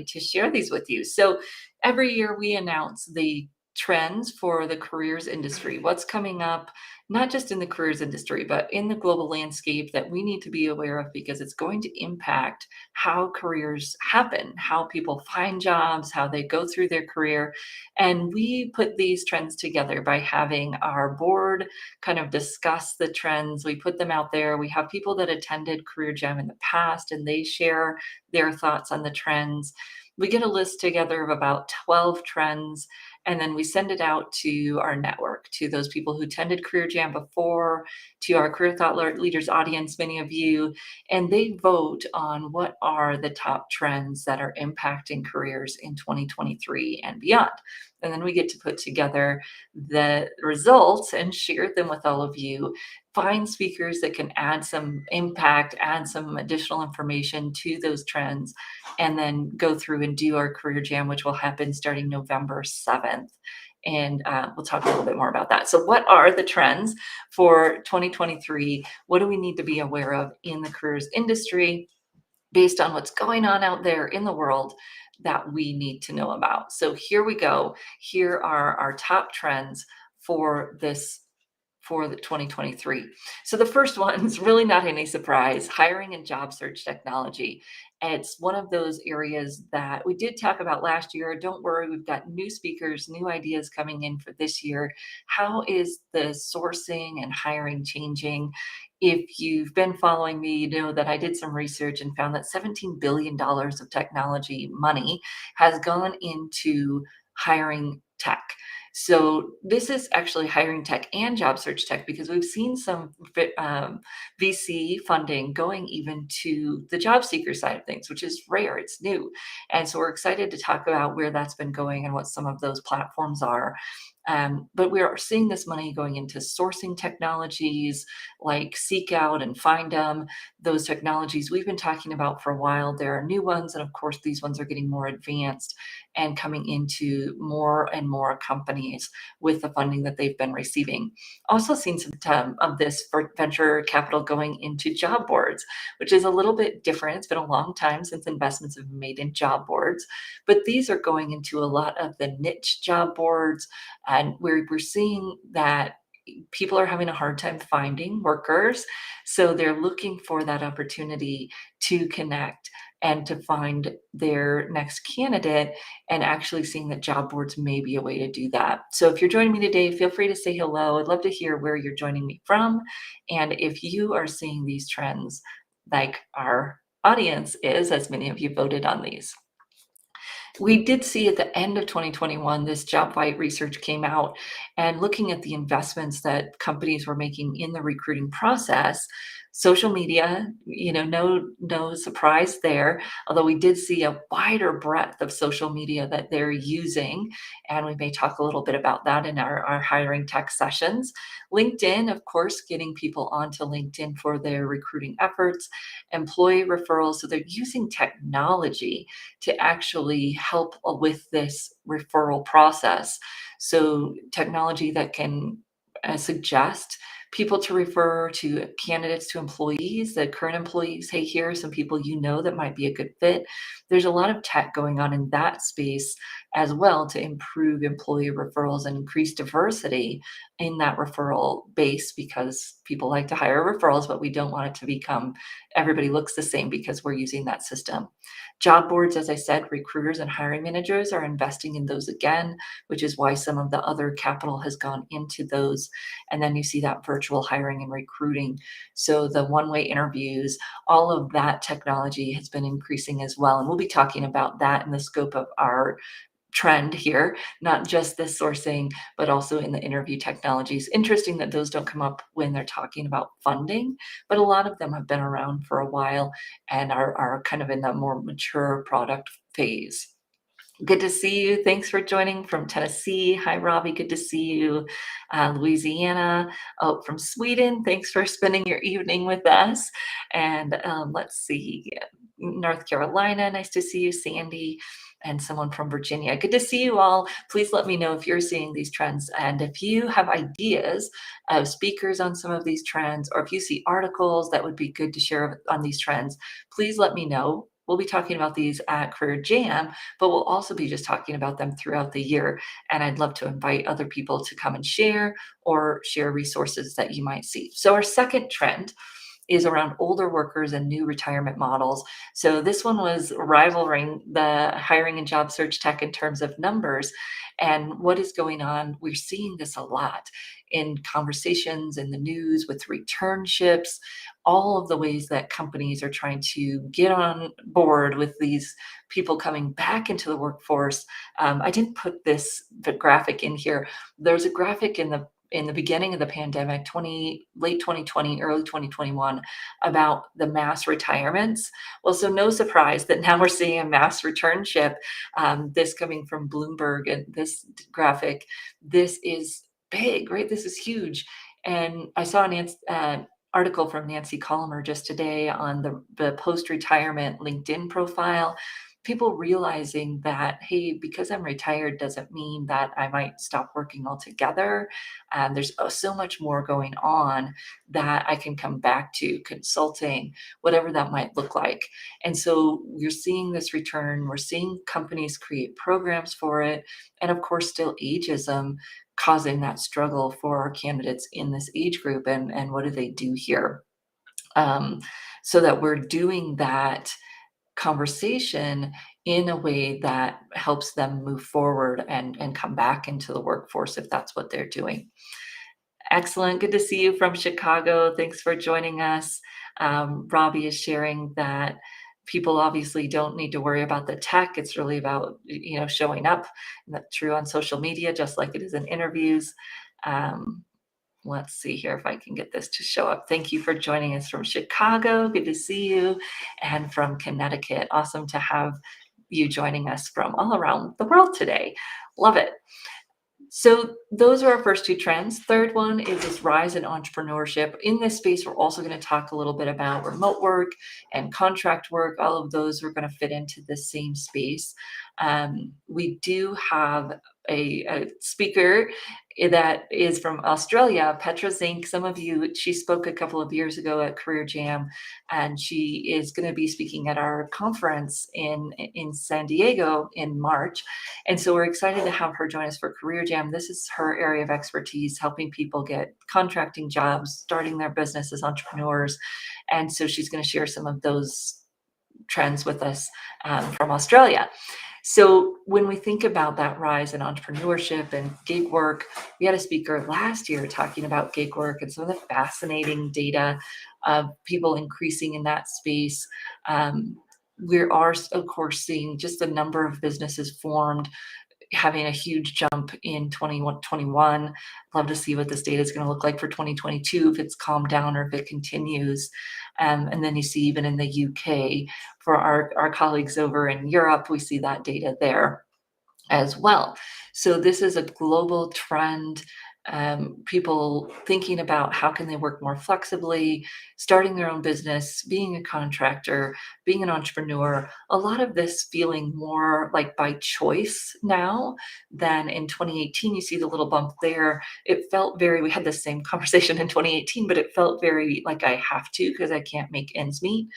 to share these with you. So every year we announce the trends for the careers industry, what's coming up, not just in the careers industry, but in the global landscape that we need to be aware of because it's going to impact how careers happen, how people find jobs, how they go through their career. And we put these trends together by having our board kind of discuss the trends. We put them out there. We have people that attended Career Jam in the past and they share their thoughts on the trends. We get a list together of about 12 trends, and then we send it out to our network, to those people who attended Career Jam before, to our Career Thought Leaders audience, many of you, and they vote on what are the top trends that are impacting careers in 2023 and beyond. And then we get to put together the results and share them with all of you. Find speakers that can add some impact, add some additional information to those trends, and then go through and do our Career Jam, which will happen starting November 7th. And we'll talk a little bit more about that. So what are the trends for 2023? What do we need to be aware of in the careers industry based on what's going on out there in the world that we need to know about? So here we go. Here are our top trends for the 2023. So the first one is really not any surprise, hiring and job search technology. It's one of those areas that we did talk about last year. Don't worry, we've got new speakers, new ideas coming in for this year. How is the sourcing and hiring changing? If you've been following me, you know that I did some research and found that $17 billion of technology money has gone into hiring tech. So this is actually hiring tech and job search tech because we've seen some VC funding going even to the job seeker side of things, which is rare. It's new. And so we're excited to talk about where that's been going and what some of those platforms are. But we are seeing this money going into sourcing technologies like Seek Out and Find Them, those technologies we've been talking about for a while. There are new ones, and of course, these ones are getting more advanced and coming into more and more companies with the funding that they've been receiving. Also seen some of this for venture capital going into job boards, which is a little bit different. It's been a long time since investments have been made in job boards, but these are going into a lot of the niche job boards, and we're seeing that people are having a hard time finding workers. So they're looking for that opportunity to connect and to find their next candidate, and actually seeing that job boards may be a way to do that. So if you're joining me today, feel free to say hello. I'd love to hear where you're joining me from. And if you are seeing these trends like our audience is, as many of you voted on these. We did see at the end of 2021, this JobVite research came out, and looking at the investments that companies were making in the recruiting process, social media, no surprise there, although we did see a wider breadth of social media that they're using, and we may talk a little bit about that in our hiring tech sessions. LinkedIn, of course, getting people onto LinkedIn for their recruiting efforts, employee referrals, so they're using technology to actually help with this referral process. So technology that can suggest people to refer to candidates to employees, the current employees. Hey, here are some people you know that might be a good fit. There's a lot of tech going on in that space as well to improve employee referrals and increase diversity in that referral base, because people like to hire referrals, but we don't want it to become everybody looks the same because we're using that system. Job boards, as I said, recruiters and hiring managers are investing in those again, which is why some of the other capital has gone into those. And then you see that virtual hiring and recruiting. So the one-way interviews, all of that technology has been increasing as well. And we'll be talking about that in the scope of our trend here, not just the sourcing, but also in the interview technologies. Interesting that those don't come up when they're talking about funding, but a lot of them have been around for a while and are kind of in the more mature product phase. Good to see you. Thanks for joining from Tennessee. Hi, Robbie. Good to see you. Louisiana. Oh, from Sweden. Thanks for spending your evening with us. And let's see. North Carolina. Nice to see you, Sandy. And someone from Virginia. Good to see you all. Please let me know if you're seeing these trends. And if you have ideas of speakers on some of these trends, or if you see articles that would be good to share on these trends, please let me know. we'll be talking about these at Career Jam, but we'll also be just talking about them throughout the year. And I'd love to invite other people to come and share or share resources that you might see. So, our second trend is around older workers and new retirement models. So this one was rivaling the hiring and job search tech in terms of numbers. And what is going on? We're seeing this a lot in conversations in the news with returnships, all of the ways that companies are trying to get on board with these people coming back into the workforce. I didn't put the graphic in here. There's a graphic in the beginning of the pandemic, late 2020, early 2021, about the mass retirements. Well, so no surprise that now we're seeing a mass returnship. This coming from Bloomberg and this graphic. This is big, right? This is huge. And I saw an article from Nancy Collimer just today on the post-retirement LinkedIn profile. People realizing that, hey, because I'm retired doesn't mean that I might stop working altogether. There's so much more going on that I can come back to consulting, whatever that might look like. And so we're seeing this return. We're seeing companies create programs for it. And of course, still ageism causing that struggle for our candidates in this age group. And what do they do here? Um, so that we're doing that conversation in a way that helps them move forward and come back into the workforce if that's what they're doing. Excellent. Good to see you from Chicago. Thanks for joining us. Robbie is sharing that people obviously don't need to worry about the tech. It's really about showing up. And that's true on social media, just like it is in interviews. Um, Let's see here if I can get this to show up. Thank you for joining us from Chicago. Good to see you. And from Connecticut. Awesome to have you joining us from all around the world today. Love it. So those are our first two trends. Third one is this rise in entrepreneurship. In this space, we're also going to talk a little bit about remote work and contract work. All of those are going to fit into the same space. We do have a speaker that is from Australia, Petra Zink. Some of you, she spoke a couple of years ago at Career Jam, and she is going to be speaking at our conference in San Diego in March. And so we're excited to have her join us for Career Jam. This is her area of expertise, helping people get contracting jobs, starting their business as entrepreneurs. And so she's going to share some of those trends with us from Australia. So when we think about that rise in entrepreneurship and gig work, we had a speaker last year talking about gig work and some of the fascinating data of people increasing in that space. We are, of course, seeing just a number of businesses formed, having a huge jump in 2021. Love to see what this data is going to look like for 2022, if it's calmed down or if it continues. And then you see even in the UK, for our colleagues over in Europe, we see that data there as well. So this is a global trend. People thinking about how can they work more flexibly, starting their own business, being a contractor, being an entrepreneur. A lot of this feeling more like by choice now than in 2018. You see the little bump there. It felt we had the same conversation in 2018, but it felt very like I have to because I can't make ends meet.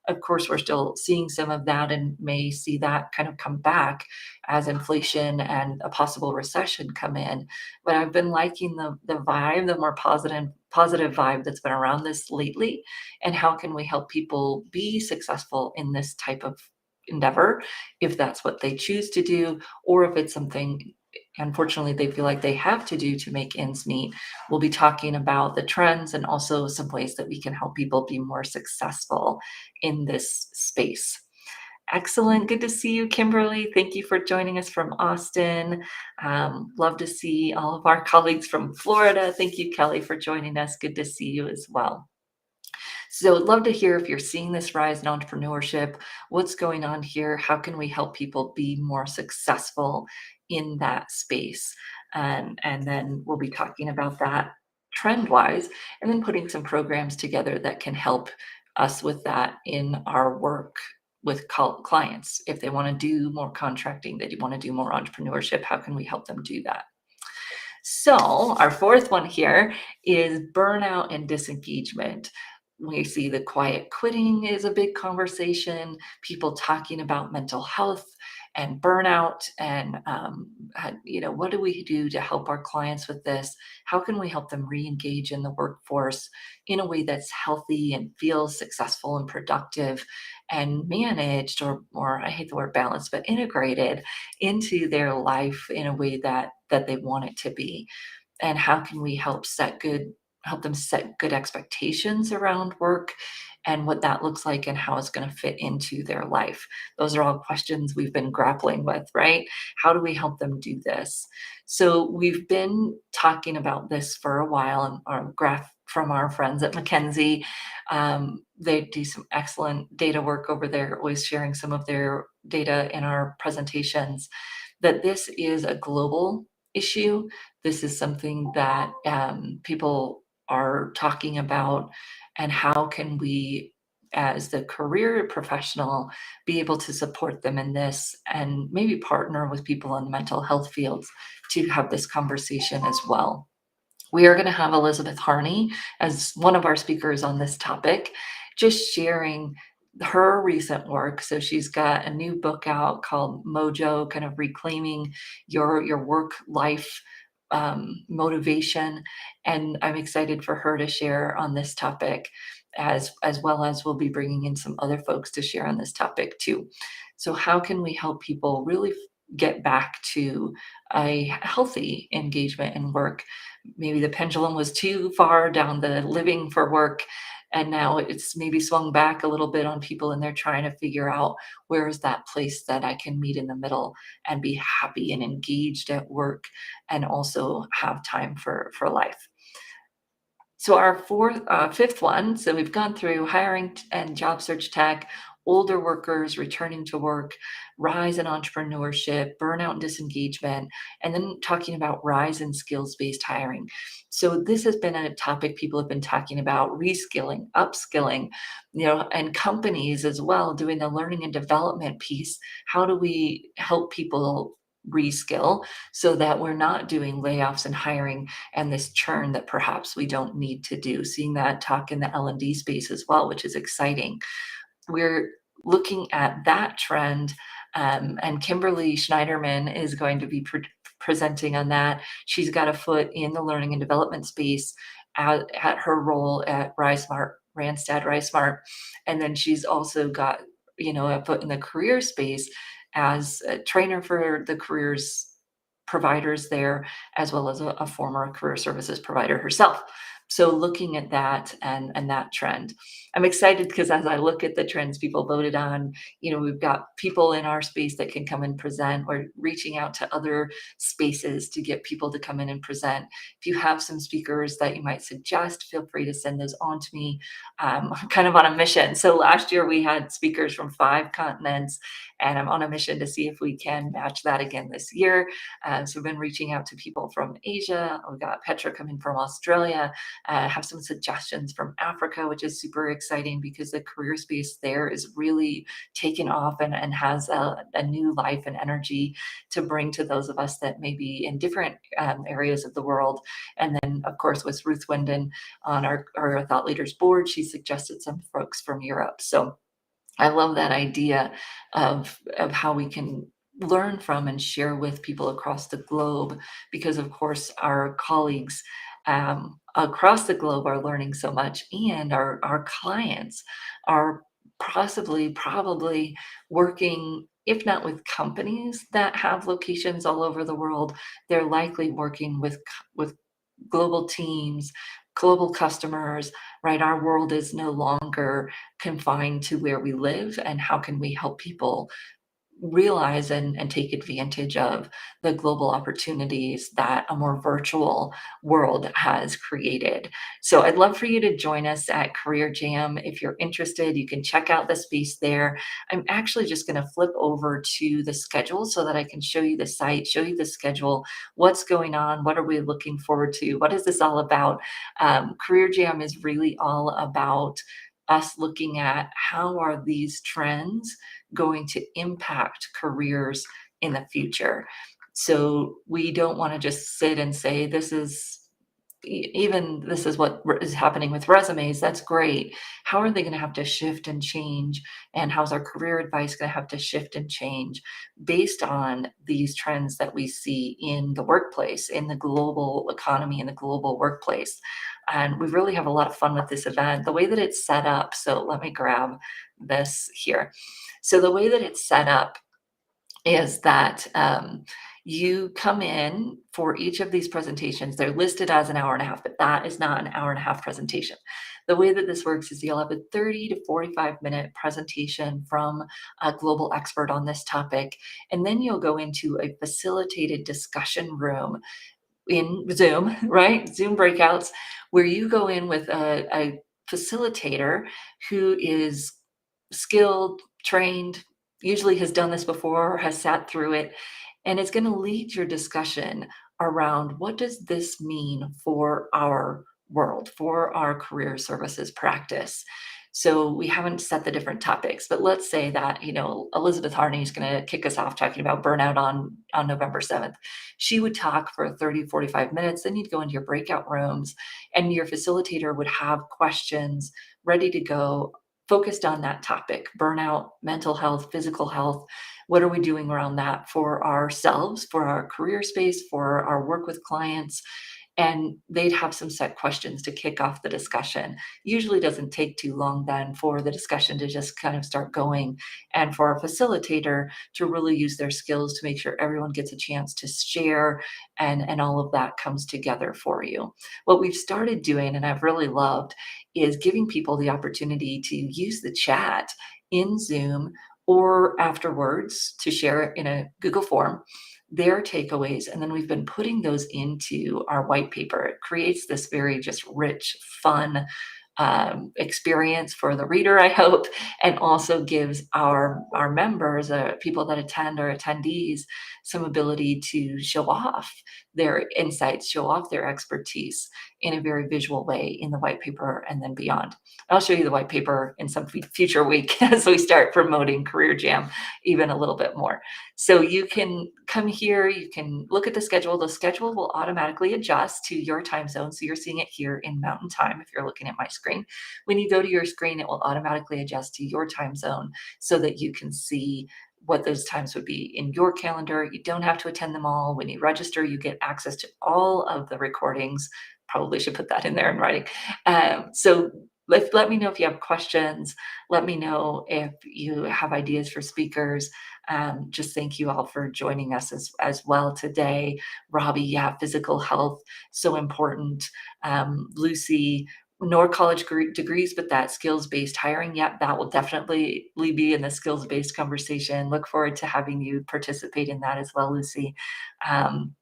Of course, we're still seeing some of that and may see that kind of come back as inflation and a possible recession come in. But I've been liking the vibe, the more positive vibe that's been around this lately. And how can we help people be successful in this type of endeavor, if that's what they choose to do, or if it's something unfortunately they feel like they have to do to make ends meet. We'll be talking about the trends and also some ways that we can help people be more successful in this space. Excellent. Good to see you, Kimberly. Thank you for joining us from Austin. Love to see all of our colleagues from Florida. Thank you, Kelly, for joining us. Good to see you as well. So I'd love to hear if you're seeing this rise in entrepreneurship, what's going on here? How can we help people be more successful in that space? And then we'll be talking about that trend-wise, and then putting some programs together that can help us with that in our work with clients. If they want to do more contracting, they want to do more entrepreneurship, how can we help them do that? So our fourth one here is burnout and disengagement. We see the quiet quitting is a big conversation, people talking about mental health and burnout and what do we do to help our clients with this? How can we help them re-engage in the workforce in a way that's healthy and feels successful and productive and managed, or I hate the word balance, but integrated into their life in a way that they want it to be? And how can we help them set good expectations around work and what that looks like and how it's going to fit into their life? Those are all questions we've been grappling with, right? How do we help them do this? So we've been talking about this for a while, and our graph from our friends at McKinsey, they do some excellent data work over there, always sharing some of their data in our presentations, that this is a global issue. This is something that people are talking about, and how can we, as the career professional, be able to support them in this and maybe partner with people in the mental health fields to have this conversation as well. We are going to have Elizabeth Harney as one of our speakers on this topic, just sharing her recent work. So she's got a new book out called Mojo, kind of reclaiming your work life motivation, and I'm excited for her to share on this topic, as well as we'll be bringing in some other folks to share on this topic too. So how can we help people really get back to a healthy engagement in work? Maybe the pendulum was too far down the living for work, and now it's maybe swung back a little bit on people, and they're trying to figure out, where is that place that I can meet in the middle and be happy and engaged at work and also have time for life. So our fifth one, so we've gone through hiring and job search tech, older workers returning to work, rise in entrepreneurship, burnout and disengagement, and then talking about rise in skills-based hiring. So this has been a topic people have been talking about, reskilling, upskilling, and companies as well doing the learning and development piece. How do we help people reskill so that we're not doing layoffs and hiring and this churn that perhaps we don't need to do? Seeing that talk in the L&D space as well, which is exciting. We're looking at that trend, and Kimberly Schneiderman is going to be presenting on that. She's got a foot in the learning and development space at her role at RiseSmart, Randstad RiseSmart, and then she's also got a foot in the career space as a trainer for the careers providers there, as well as a former career services provider herself. So looking at that and that trend, I'm excited because as I look at the trends people voted on, we've got people in our space that can come and present. We're reaching out to other spaces to get people to come in and present. If you have some speakers that you might suggest, feel free to send those on to me. I'm kind of on a mission. So last year we had speakers from 5 continents, and I'm on a mission to see if we can match that again this year. So we've been reaching out to people from Asia. We've got Petra coming from Australia. Have some suggestions from Africa, which is super exciting because the career space there is really taken off and has a new life and energy to bring to those of us that may be in different areas of the world. And then, of course, with Ruth Winden on our Thought Leaders board, she suggested some folks from Europe. So I love that idea of how we can learn from and share with people across the globe, because of course our colleagues across the globe are learning so much, and our clients are probably working, if not with companies that have locations all over the world, they're likely working with global teams, global customers, right? Our world is no longer confined to where we live, and how can we help people realize and take advantage of the global opportunities that a more virtual world has created. So I'd love for you to join us at Career Jam. If you're interested, you can check out the space there. I'm actually just going to flip over to the schedule so that I can show you the site, show you the schedule, what's going on, what are we looking forward to, what is this all about? Career Jam is really all about us looking at how are these trends going to impact careers in the future. So we don't want to just sit and say, this is even this is what is happening with resumes. That's great. How are they going to have to shift and change? And how's our career advice going to have to shift and change based on these trends that we see in the workplace, in the global economy, in the global workplace? And we really have a lot of fun with this event. The way that it's set up, so let me grab this here. So, the way that it's set up is that you come in for each of these presentations. They're listed as an hour and a half, but that is not an hour and a half presentation. The way that this works is you'll have a 30 to 45-minute presentation from a global expert on this topic, and then you'll go into a facilitated discussion room in Zoom, right? Zoom breakouts, where you go in with a facilitator who is skilled, trained, usually has done this before, has sat through it, and it's going to lead your discussion around what does this mean for our world, for our career services practice. So we haven't set the different topics, but let's say that, Elizabeth Harney is going to kick us off talking about burnout on November 7th. She would talk for 30, 45 minutes. Then you'd go into your breakout rooms and your facilitator would have questions ready to go focused on that topic: burnout, mental health, physical health. What are we doing around that for ourselves, for our career space, for our work with clients? And they'd have some set questions to kick off the discussion. Usually doesn't take too long then for the discussion to just kind of start going, and for our facilitator to really use their skills to make sure everyone gets a chance to share, and all of that comes together for you. What we've started doing, and I've really loved, is giving people the opportunity to use the chat in Zoom or afterwards to share it in a Google form, their takeaways, and then we've been putting those into our white paper. It creates this very just rich, fun experience for the reader, I hope, and also gives our members, people that attend or attendees, some ability to show off their insights, show off their expertise in a very visual way in the white paper and then beyond. I'll show you the white paper in some future week as we start promoting Career Jam even a little bit more. So you can come here, you can look at the schedule. The schedule will automatically adjust to your time zone. So you're seeing it here in Mountain Time if you're looking at my screen. When you go to your screen, it will automatically adjust to your time zone so that you can see what those times would be in your calendar. You don't have to attend them all. When you register, you get access to all of the recordings. Probably should put that in there in writing. So let me know if you have questions. Let me know if you have ideas for speakers. Just thank you all for joining us as well today. Robbie, yeah, physical health, so important. Lucy, nor college degrees, but that skills-based hiring. Yep, that will definitely be in the skills-based conversation. Look forward to having you participate in that as well, Lucy. And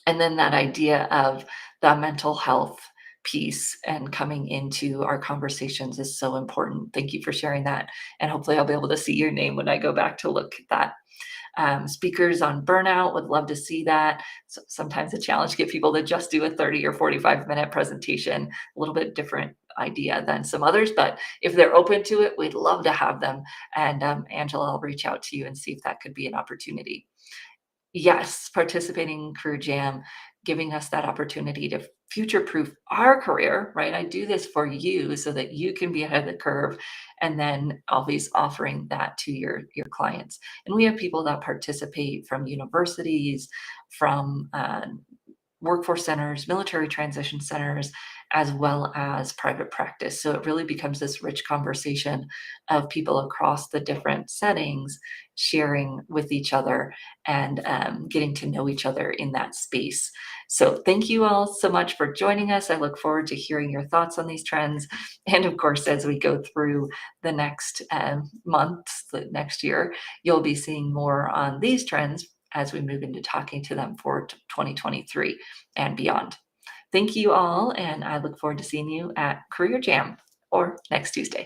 then that idea of the mental health piece and coming into our conversations is so important. Thank you for sharing that. And hopefully I'll be able to see your name when I go back to look at that. Speakers on burnout, would love to see that. So sometimes a challenge to get people to just do a 30 or 45-minute presentation, a little bit different idea than some others, but if they're open to it, we'd love to have them. And Angela, I'll reach out to you and see if that could be an opportunity. Yes, participating in Career Jam, giving us that opportunity to future-proof our career, right? I do this for you so that you can be ahead of the curve, and then always offering that to your clients. And we have people that participate from universities, from workforce centers, military transition centers, as well as private practice. So it really becomes this rich conversation of people across the different settings sharing with each other and getting to know each other in that space. So thank you all so much for joining us. I look forward to hearing your thoughts on these trends. And of course, as we go through the next months, the next year, you'll be seeing more on these trends as we move into talking to them for 2023 and beyond. Thank you all, and I look forward to seeing you at Career Jam or next Tuesday.